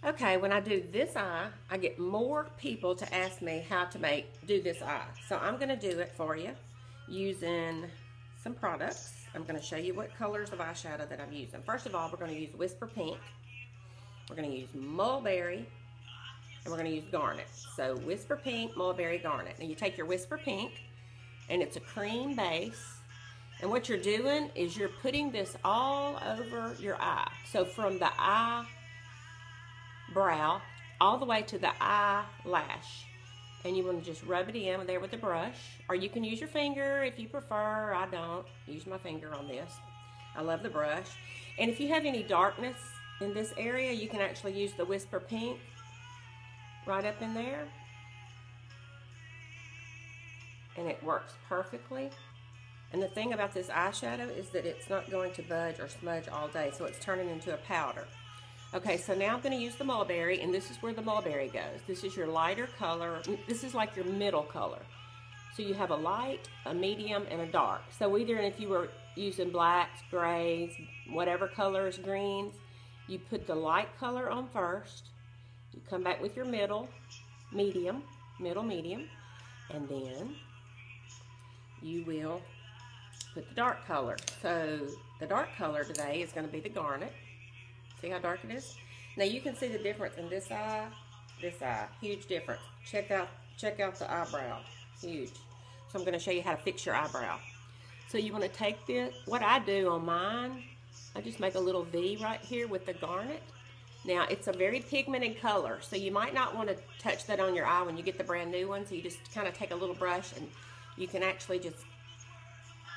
Okay, when I do this eye, I get more people to ask me how to do this eye. So I'm going to do it for you using some products. I'm going to show you what colors of eyeshadow that I'm using. First of all, we're going to use Whisper Pink. We're going to use Mulberry. And we're going to use Garnet. So Whisper Pink, Mulberry, Garnet. Now you take your Whisper Pink, and it's a cream base. And what you're doing is you're putting this all over your eye. So from the eyebrow all the way to the eyelash. And you want to just rub it in there with a brush. Or you can use your finger if you prefer. I don't use my finger on this. I love the brush. And if you have any darkness in this area, you can actually use the Whisper Pink right up in there. And it works perfectly. And the thing about this eyeshadow is that it's not going to budge or smudge all day, so it's turning into a powder. Okay, so now I'm going to use the Mulberry, and this is where the Mulberry goes. This is your lighter color. This is like your middle color. So you have a light, a medium, and a dark. So either if you were using blacks, grays, whatever colors, greens, you put the light color on first. You come back with your middle, medium, and then you will put the dark color. So the dark color today is going to be the Garnet. See how dark it is? Now you can see the difference in this eye, huge difference. Check out the eyebrow, huge. So I'm going to show you how to fix your eyebrow. So you want to take this, what I do on mine, I just make a little V right here with the Garnet. Now it's a very pigmented color, so you might not want to touch that on your eye when you get the brand new one. So you just kind of take a little brush and you can actually just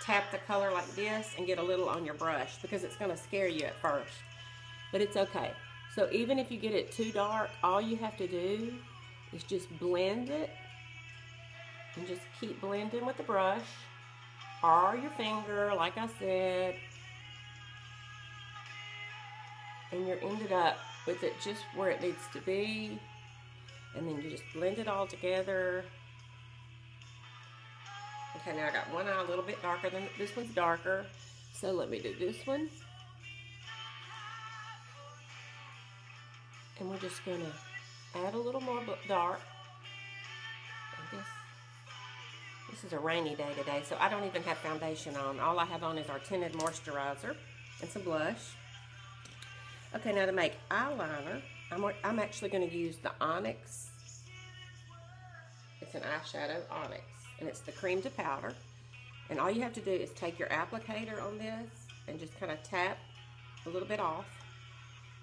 tap the color like this and get a little on your brush because it's going to scare you at first. But it's okay. So even if you get it too dark, all you have to do is just blend it and just keep blending with the brush or your finger, like I said, and you're ended up with it just where it needs to be, and then you just blend it all together. Okay, now I got one eye a little bit darker than this one's darker, so let me do this one. And we're just going to add a little more dark. I guess this is a rainy day today, so I don't even have foundation on. All I have on is our tinted moisturizer and some blush. Okay, now to make eyeliner, I'm actually going to use the Onyx. It's an eyeshadow Onyx, and it's the cream to powder. And all you have to do is take your applicator on this and just kind of tap a little bit off.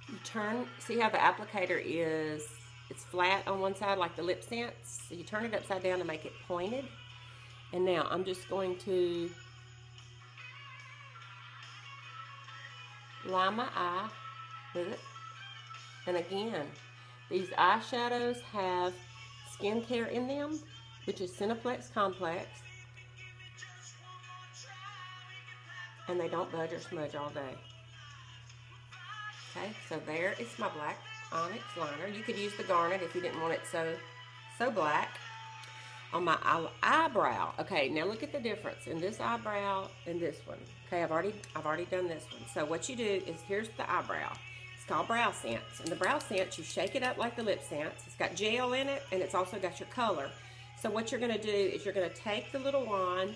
You turn, see how the applicator is, it's flat on one side like the LipSense. So you turn it upside down to make it pointed. And now I'm just going to line my eye with it. And again, these eyeshadows have skincare in them, which is Cineplex Complex. And they don't budge or smudge all day. Okay, so there is my black Onyx liner. You could use the Garnet if you didn't want it so black. On my eyebrow, okay, now look at the difference in this eyebrow and this one. Okay, I've already done this one. So what you do is, here's the eyebrow. It's called Brow Sense. And the Brow Sense, you shake it up like the LipSense. It's got gel in it, and it's also got your color. So what you're going to do is you're going to take the little wand,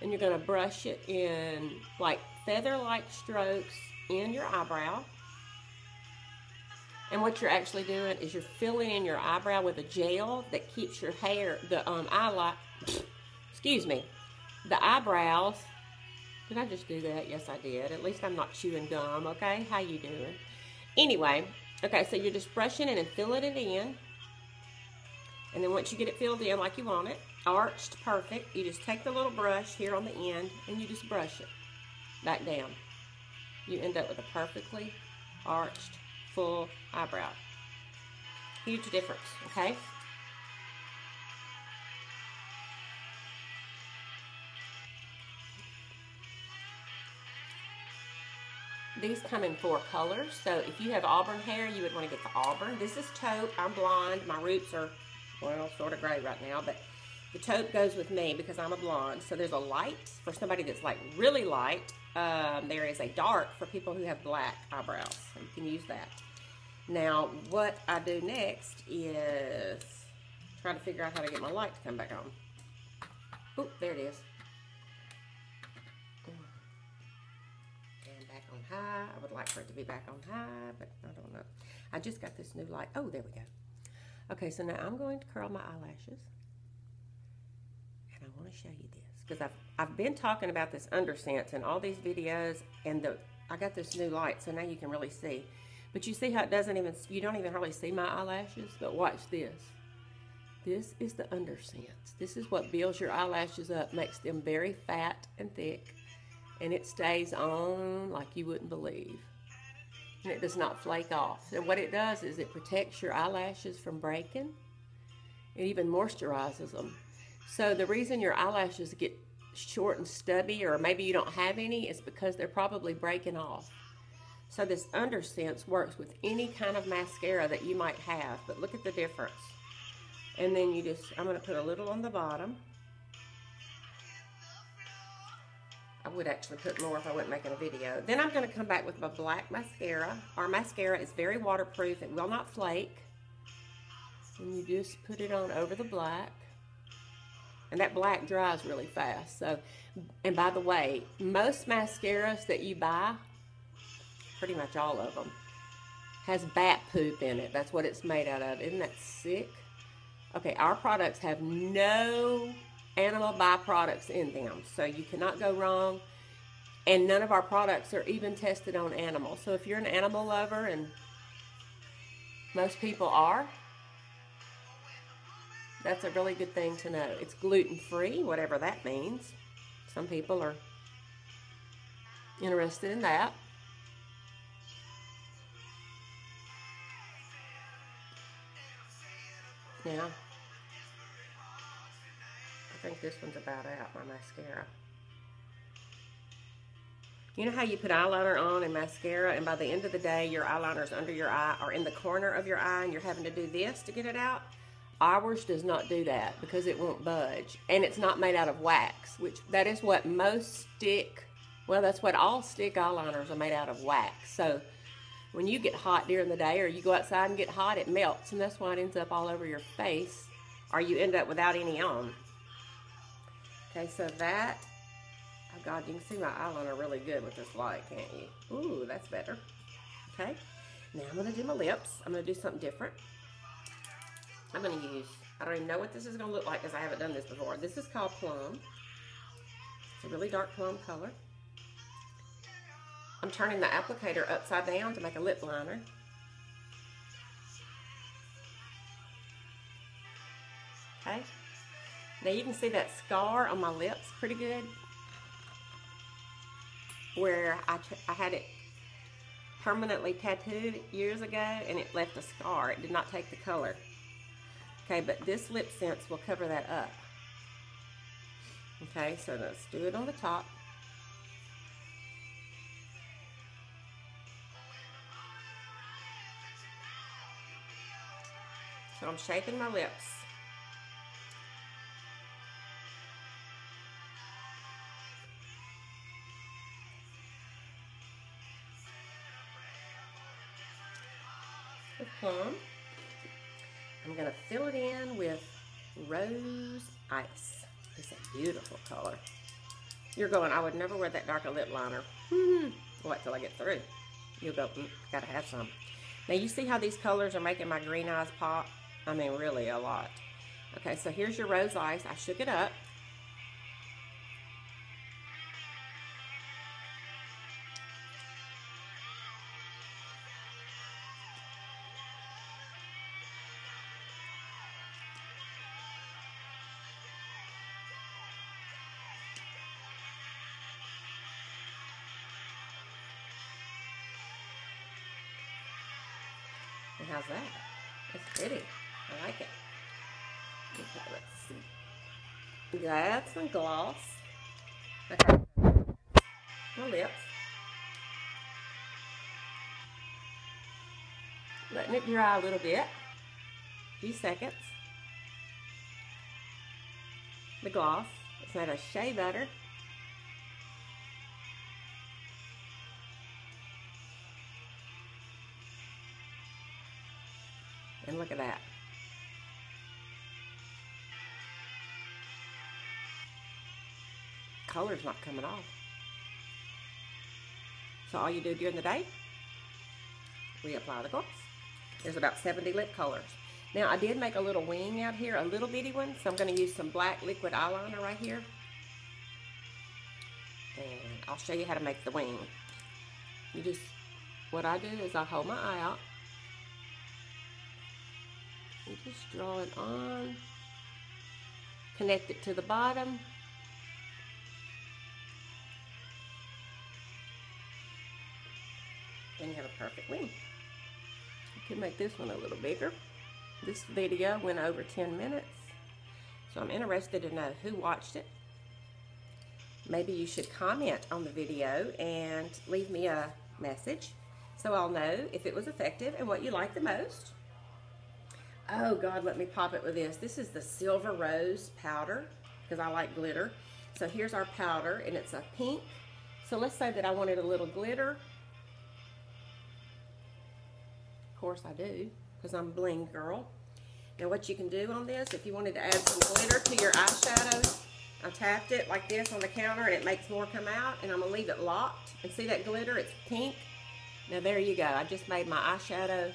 and you're going to brush it in like feather-like strokes in your eyebrow. And what you're actually doing is you're filling in your eyebrow with a gel that keeps your hair, the the eyebrows. Did I just do that? Yes, I did. At least I'm not chewing gum, okay? How you doing? Anyway, okay, so you're just brushing it and filling it in. And then once you get it filled in like you want it, arched, perfect, you just take the little brush here on the end and you just brush it back down. You end up with a perfectly arched, full eyebrow. Huge difference, okay? These come in 4 colors, so if you have auburn hair, you would want to get the auburn. This is taupe. I'm blonde. My roots are, well, sort of gray right now, but the taupe goes with me because I'm a blonde. So there's a light for somebody that's like really light. There is a dark for people who have black eyebrows, so you can use that. Now, what I do next is try to figure out how to get my light to come back on. Oop, there it is. And back on high. I would like for it to be back on high, but I don't know. I just got this new light. Oh, there we go. Okay, so now I'm going to curl my eyelashes. And I want to show you this, because I've been talking about this undersense in all these videos, and I got this new light, so now you can really see. But you see how it doesn't even, you don't even really see my eyelashes? But watch this. This is the undersense. This is what builds your eyelashes up, makes them very fat and thick, and it stays on like you wouldn't believe. And it does not flake off. And what it does is it protects your eyelashes from breaking. It even moisturizes them. So the reason your eyelashes get short and stubby, or maybe you don't have any, is because they're probably breaking off. So this undersense works with any kind of mascara that you might have, but look at the difference. And then you just, I'm going to put a little on the bottom. I would actually put more if I wasn't making a video. Then I'm going to come back with my black mascara. Our mascara is very waterproof. It will not flake. And you just put it on over the black. And that black dries really fast. So, and by the way, most mascaras that you buy, pretty much all of them, has bat poop in it. That's what it's made out of. Isn't that sick? Okay, our products have no animal byproducts in them, so you cannot go wrong. And none of our products are even tested on animals. So if you're an animal lover, and most people are, that's a really good thing to know. It's gluten-free, whatever that means. Some people are interested in that. Now, I think this one's about out, my mascara. You know how you put eyeliner on and mascara, and by the end of the day, your eyeliner's under your eye or in the corner of your eye, and you're having to do this to get it out? Ours does not do that because it won't budge. And it's not made out of wax, which that is what most stick, well, that's what all stick eyeliners are made out of, wax. So when you get hot during the day, or you go outside and get hot, it melts, and that's why it ends up all over your face, or you end up without any on. Okay, so that, oh God, you can see my eyeliner really good with this light, can't you? Ooh, that's better. Okay, now I'm going to do my lips. I'm going to do something different. I'm going to use, I don't even know what this is going to look like because I haven't done this before. This is called Plum. It's a really dark plum color. I'm turning the applicator upside down to make a lip liner. Okay. Now you can see that scar on my lips pretty good, where I had it permanently tattooed years ago, and it left a scar. It did not take the color. Okay, but this LipSense will cover that up. Okay, so let's do it on the top. So I'm shaping my lips. With Plum. I'm going to fill it in with Rose Ice. It's a beautiful color. You're going, I would never wear that darker lip liner. Wait till I get through. You'll go, gotta have some. Now you see how these colors are making my green eyes pop? I mean, really a lot. Okay, so here's your Rose Ice. I shook it up. And how's that? It's pretty. I like it. Okay, let's see. Got some gloss. Okay. My lips. Letting it dry a little bit. A few seconds. The gloss. It's not a shea butter. And look at that. Color's not coming off. So all you do during the day, reapply the gloss. There's about 70 lip colors. Now I did make a little wing out here, a little bitty one, so I'm going to use some black liquid eyeliner right here. And I'll show you how to make the wing. What I do is I hold my eye out. You just draw it on, connect it to the bottom. Then you have a perfect wing. You can make this one a little bigger. This video went over 10 minutes, so I'm interested to know who watched it. Maybe you should comment on the video and leave me a message so I'll know if it was effective and what you like the most. Oh God, let me pop it with this. This is the Silver Rose powder because I like glitter. So here's our powder and it's a pink. So let's say that I wanted a little glitter. Of course I do because I'm a bling girl. Now what you can do on this, if you wanted to add some glitter to your eyeshadows, I tapped it like this on the counter and it makes more come out, and I'm going to leave it locked. And see that glitter? It's pink. Now there you go. I just made my eyeshadow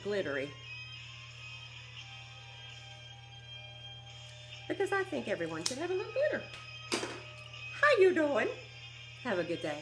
glittery. Because I think everyone should have a little glitter. How you doing? Have a good day.